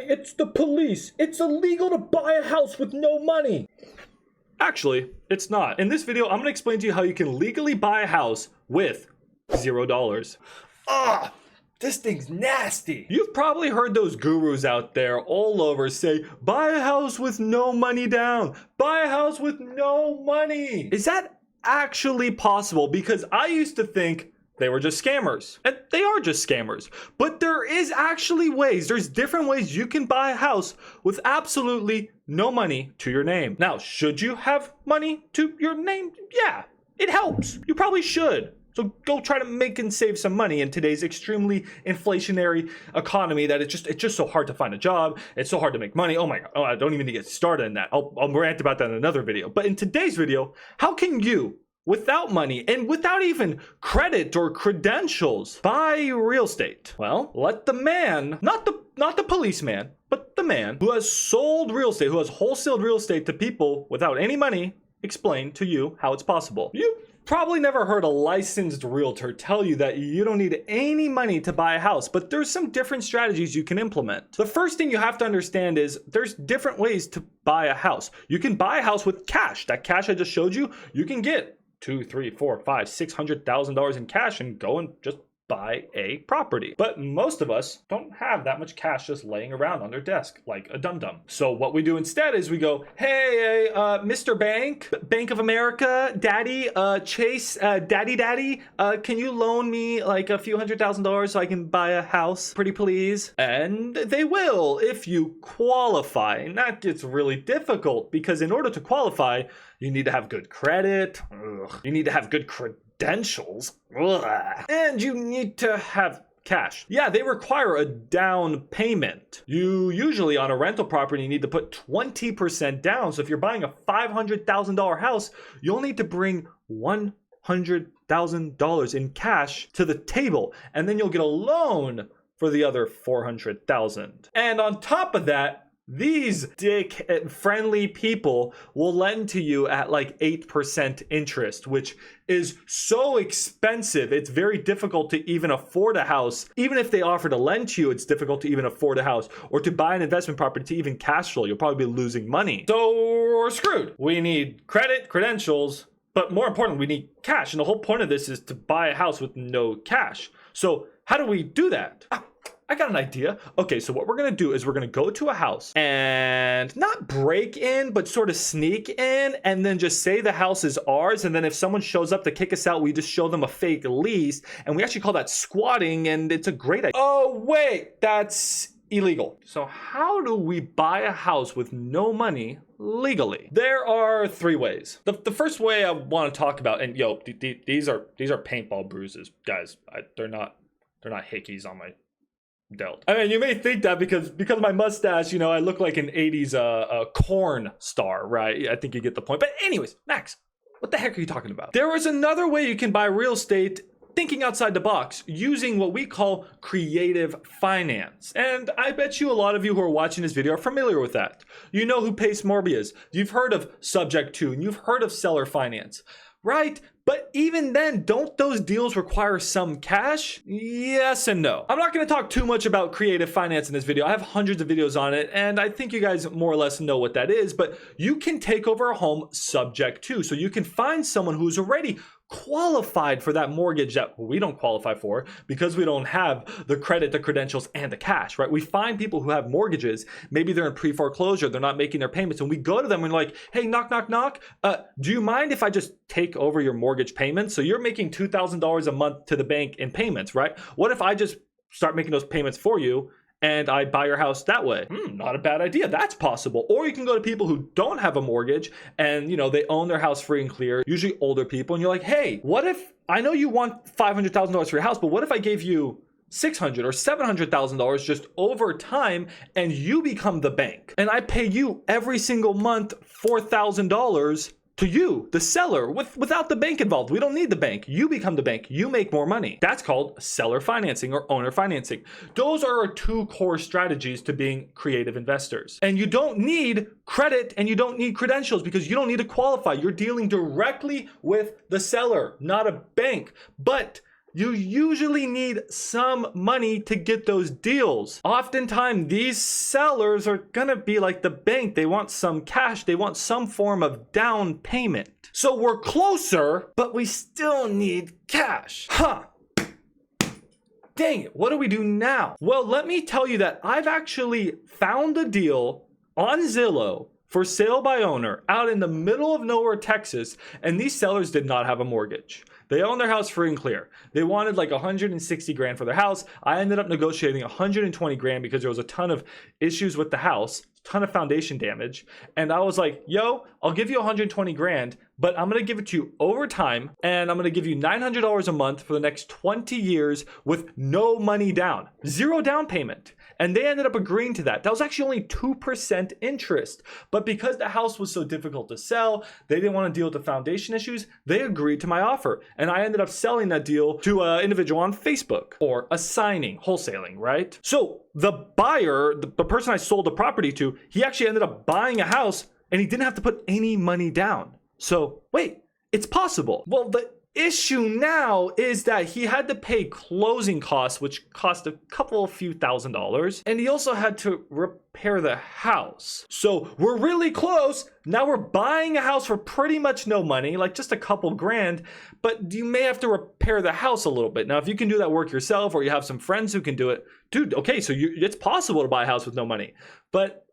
it's the police. It's illegal to buy a house with no money. Actually, it's not. In this video, I'm gonna explain to you how you can legally buy a house with $0. Ah, this thing's nasty. You've probably heard those gurus out there all over say, buy a house with no money down. Buy a house with no money. Is that actually possible? Because I used to think they were just scammers. And they are just scammers. But there is actually ways, there's different ways you can buy a house with absolutely no money to your name. Now, should you have money to your name? Yeah, it helps. You probably should. So go try to make and save some money in today's extremely inflationary economy that it's just so hard to find a job. It's so hard to make money. Oh my God, oh, I don't even need to get started in that. I'll rant about that in another video. But in today's video, how can you, without money and without even credit or credentials, buy real estate? Well, let the man, not the policeman, but the man who has sold real estate, who has wholesaled real estate to people without any money, explain to you how it's possible. You probably never heard a licensed realtor tell you that you don't need any money to buy a house, but there's some different strategies you can implement. The first thing you have to understand is there's different ways to buy a house. You can buy a house with cash. That cash I just showed you, you can get $200,000, $300,000, $400,000, $600,000 in cash and go and just buy a property. But most of us don't have that much cash just laying around on their desk like a dum-dum. So what we do instead is we go, hey, Mr. Bank, Bank of America, Daddy, Chase, Daddy, can you loan me like a few $100,000 so I can buy a house, pretty please? And they will if you qualify. And that gets really difficult because in order to qualify, you need to have good credit. Ugh. You need to have good credentials. Ugh. And you need to have cash. Yeah, they require a down payment. You usually on a rental property need to put 20% down. So if you're buying a $500,000 house, you'll need to bring $100,000 in cash to the table, and then you'll get a loan for the other $400,000. And on top of that, these dick-friendly people will lend to you at like 8% interest, which is so expensive. It's very difficult to even afford a house. Even if they offer to lend to you, it's difficult to even afford a house or to buy an investment property to even cash flow. You'll probably be losing money. So we're screwed. We need credit, credentials, but more importantly, we need cash. And the whole point of this is to buy a house with no cash. So how do we do that? I got an idea. Okay, so what we're gonna do is we're gonna go to a house and not break in, but sort of sneak in and then just say the house is ours. And then if someone shows up to kick us out, we just show them a fake lease. And we actually call that squatting, and it's a great idea. Oh, wait, that's illegal. So how do we buy a house with no money legally? There are three ways. The first way I want to talk about, and yo, these are paintball bruises, guys. They're not hickeys on my dealt. I mean, you may think that because of my mustache, you know, I look like an 80s corn star, right? I think you get the point. But anyways, Max, what the heck are you talking about? There is another way you can buy real estate thinking outside the box, using what we call creative finance. And I bet you a lot of you who are watching this video are familiar with that. You know who Pace Morbius. You've heard of Subject to, and you've heard of seller finance, right? But even then, don't those deals require some cash? Yes and no. I'm not gonna talk too much about creative finance in this video. I have hundreds of videos on it, and I think you guys more or less know what that is, but you can take over a home subject to. So you can find someone who's already qualified for that mortgage that we don't qualify for because we don't have the credit, the credentials, and the cash, right? We find people who have mortgages, maybe they're in pre-foreclosure, they're not making their payments, and we go to them and we're like, hey, knock, knock, knock. Do you mind if I just take over your mortgage payments? So you're making $2,000 a month to the bank in payments, right? What if I just start making those payments for you and I buy your house that way? Not a bad idea. That's possible. Or you can go to people who don't have a mortgage and, you know, they own their house free and clear, usually older people. And you're like, hey, what if, I know you want $500,000 for your house, but what if I gave you $600,000 or $700,000 just over time and you become the bank and I pay you every single month $4,000 to you, the seller, without the bank involved. We don't need the bank. You become the bank. You make more money. That's called seller financing or owner financing. Those are our two core strategies to being creative investors. And you don't need credit and you don't need credentials because you don't need to qualify. You're dealing directly with the seller, not a bank. But you usually need some money to get those deals. Oftentimes, these sellers are gonna be like the bank. They want some cash, they want some form of down payment. So we're closer, but we still need cash. Dang it, what do we do now? Well, let me tell you that I've actually found a deal on Zillow for sale by owner out in the middle of nowhere, Texas, and these sellers did not have a mortgage. They own their house free and clear. They wanted like 160 grand for their house. I ended up negotiating 120 grand because there was a ton of issues with the house, ton of foundation damage. And I was like, yo, I'll give you 120 grand, but I'm going to give it to you over time. And I'm going to give you $900 a month for the next 20 years with no money down, 0 down payment. And they ended up agreeing to that. That was actually only 2% interest. But because the house was so difficult to sell, they didn't want to deal with the foundation issues. They agreed to my offer. And I ended up selling that deal to an individual on Facebook, or assigning, wholesaling, right? So the buyer, the person I sold the property to, he actually ended up buying a house and he didn't have to put any money down. So wait, it's possible. Well, the issue now is that he had to pay closing costs, which cost a few $1,000s, and he also had to repair the house. So we're really close. Now we're buying a house for pretty much no money, like just a couple grand, but you may have to repair the house a little bit. Now, if you can do that work yourself, or you have some friends who can do it, dude, okay, so it's possible to buy a house with no money, but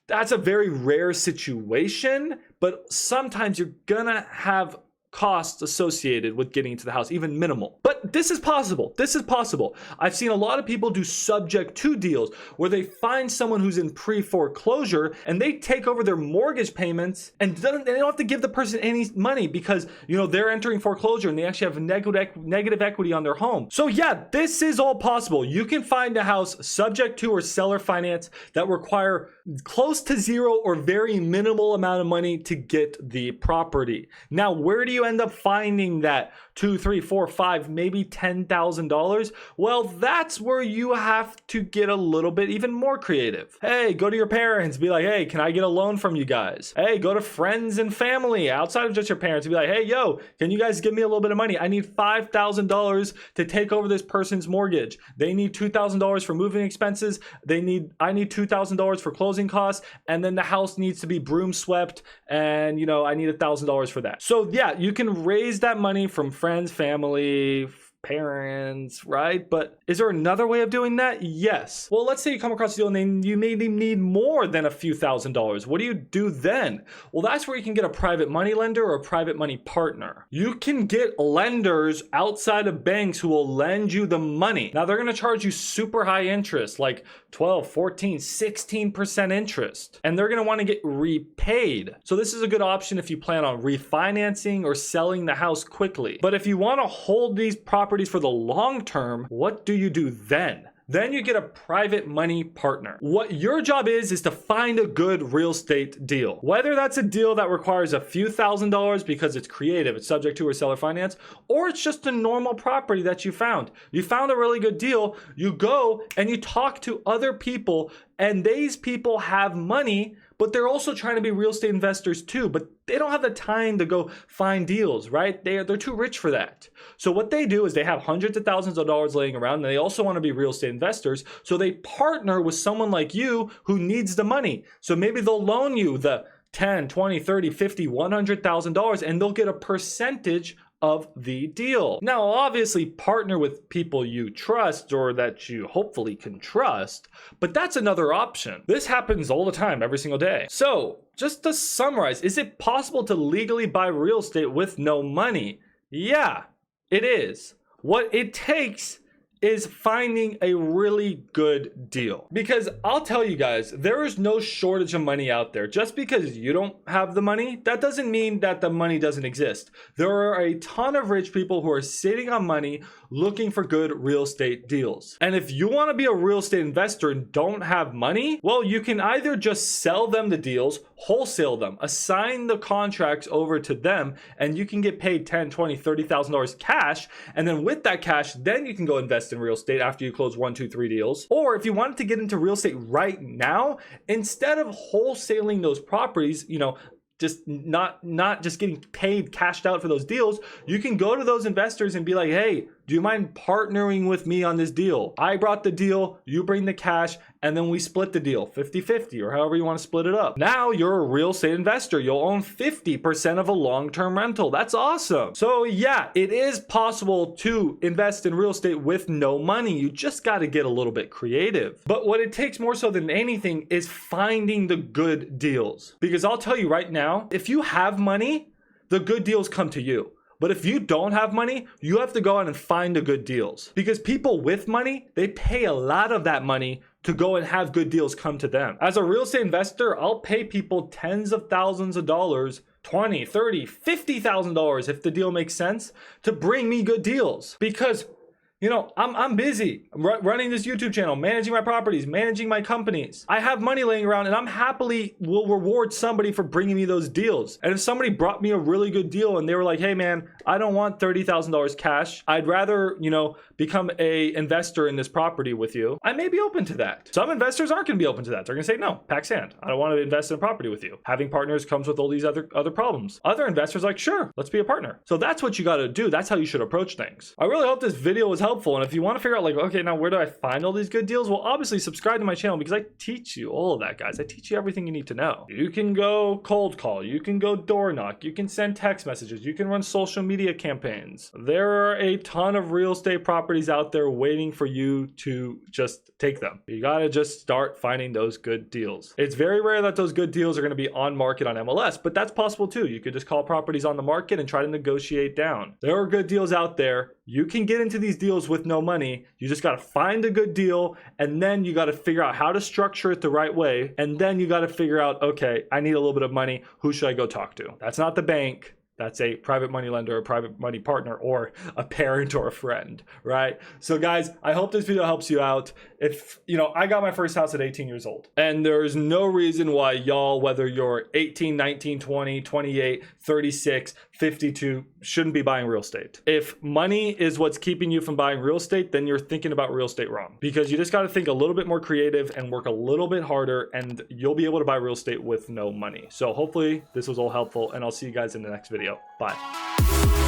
that's a very rare situation. But sometimes you're gonna have costs associated with getting into the house, even minimal. But this is possible. This is possible. I've seen a lot of people do subject to deals where they find someone who's in pre-foreclosure and they take over their mortgage payments, and they don't have to give the person any money because, you know, they're entering foreclosure and they actually have negative equity on their home. So yeah, this is all possible. You can find a house subject to or seller finance that require close to 0 or very minimal amount of money to get the property. Now, where do you end up finding that $2, $3, $4, $5, maybe $10,000? Well, that's where you have to get a little bit even more creative. Hey, go to your parents, be like, hey, can I get a loan from you guys? Hey, go to friends and family outside of just your parents and be like, hey, yo, can you guys give me a little bit of money? I need $5,000 to take over this person's mortgage. They need $2,000 for moving expenses. I need $2,000 for closing costs, and then the house needs to be broom swept, and you know, I need $1,000 for that. So yeah, you can raise that money from friends, family, parents, right? But is there another way of doing that? Yes. Well, let's say you come across a deal and then you maybe need more than a few $1,000s. What do you do then? Well, that's where you can get a private money lender or a private money partner. You can get lenders outside of banks who will lend you the money. Now, they're going to charge you super high interest, like 12, 14, 16% interest. And they're going to want to get repaid. So this is a good option if you plan on refinancing or selling the house quickly. But if you want to hold these properties for the long term, what do you do then? Then you get a private money partner. What your job is to find a good real estate deal. Whether that's a deal that requires a few $1,000s because it's creative, it's subject to or seller finance, or it's just a normal property that you found. You found a really good deal, you go and you talk to other people, and these people have money, but they're also trying to be real estate investors too, but they don't have the time to go find deals, right? They're too rich for that. So what they do is they have hundreds of thousands of dollars laying around, and they also want to be real estate investors. So they partner with someone like you who needs the money. So maybe they'll loan you the 10, 20, 30, 50, $100,000, and they'll get a percentage of the deal. Now, obviously partner with people you trust or that you hopefully can trust, but that's another option. This happens all the time, every single day. So just to summarize, is it possible to legally buy real estate with no money? Yeah, it is. What it takes is finding a really good deal. Because I'll tell you guys, there is no shortage of money out there. Just because you don't have the money, that doesn't mean that the money doesn't exist. There are a ton of rich people who are sitting on money looking for good real estate deals. And if you want to be a real estate investor and don't have money, well, you can either just sell them the deals, wholesale them, assign the contracts over to them, and you can get paid $10, $20, $30,000 cash. And then with that cash, then you can go invest in real estate after you close 1, 2, 3 deals. Or if you wanted to get into real estate right now, instead of wholesaling those properties, you know, just not just getting paid, cashed out for those deals, you can go to those investors and be like, hey, do you mind partnering with me on this deal? I brought the deal, you bring the cash, and then we split the deal 50-50 or however you want to split it up. Now you're a real estate investor. You'll own 50% of a long-term rental. That's awesome. So yeah, it is possible to invest in real estate with no money. You just got to get a little bit creative. But what it takes more so than anything is finding the good deals. Because I'll tell you right now, if you have money, the good deals come to you. But if you don't have money, you have to go out and find the good deals. Because people with money, they pay a lot of that money to go and have good deals come to them. As a real estate investor, I'll pay people tens of thousands of dollars, $20,000, $30,000, $50,000 if the deal makes sense, to bring me good deals. Because you know, I'm busy running this YouTube channel, managing my properties, managing my companies. I have money laying around and I'm happily will reward somebody for bringing me those deals. And if somebody brought me a really good deal and they were like, hey man, I don't want $30,000 cash. I'd rather, you know, become a investor in this property with you. I may be open to that. Some investors aren't going to be open to that. They're going to say, no, pack sand. I don't want to invest in a property with you. Having partners comes with all these other problems. Other investors are like, sure, let's be a partner. So that's what you got to do. That's how you should approach things. I really hope this video was helpful. And if you want to figure out like, okay, now where do I find all these good deals? Well, obviously subscribe to my channel because I teach you all of that, guys. I teach you everything you need to know. You can go cold call. You can go door knock. You can send text messages. You can run social media campaigns. There are a ton of real estate properties out there waiting for you to just take them. You got to just start finding those good deals. It's very rare that those good deals are going to be on market on MLS, but that's possible too. You could just call properties on the market and try to negotiate down. There are good deals out there. You can get into these deals with no money. You just got to find a good deal, and then you got to figure out how to structure it the right way. And then you got to figure out, okay, I need a little bit of money. Who should I go talk to? That's not the bank. That's a private money lender, a private money partner, or a parent or a friend, right? So guys, I hope this video helps you out. If, you know, I got my first house at 18 years old, and there's no reason why y'all, whether you're 18, 19, 20, 28, 36, 52, shouldn't be buying real estate. If money is what's keeping you from buying real estate, then you're thinking about real estate wrong, because you just got to think a little bit more creative and work a little bit harder, and you'll be able to buy real estate with no money. So hopefully this was all helpful, and I'll see you guys in the next video. Bye.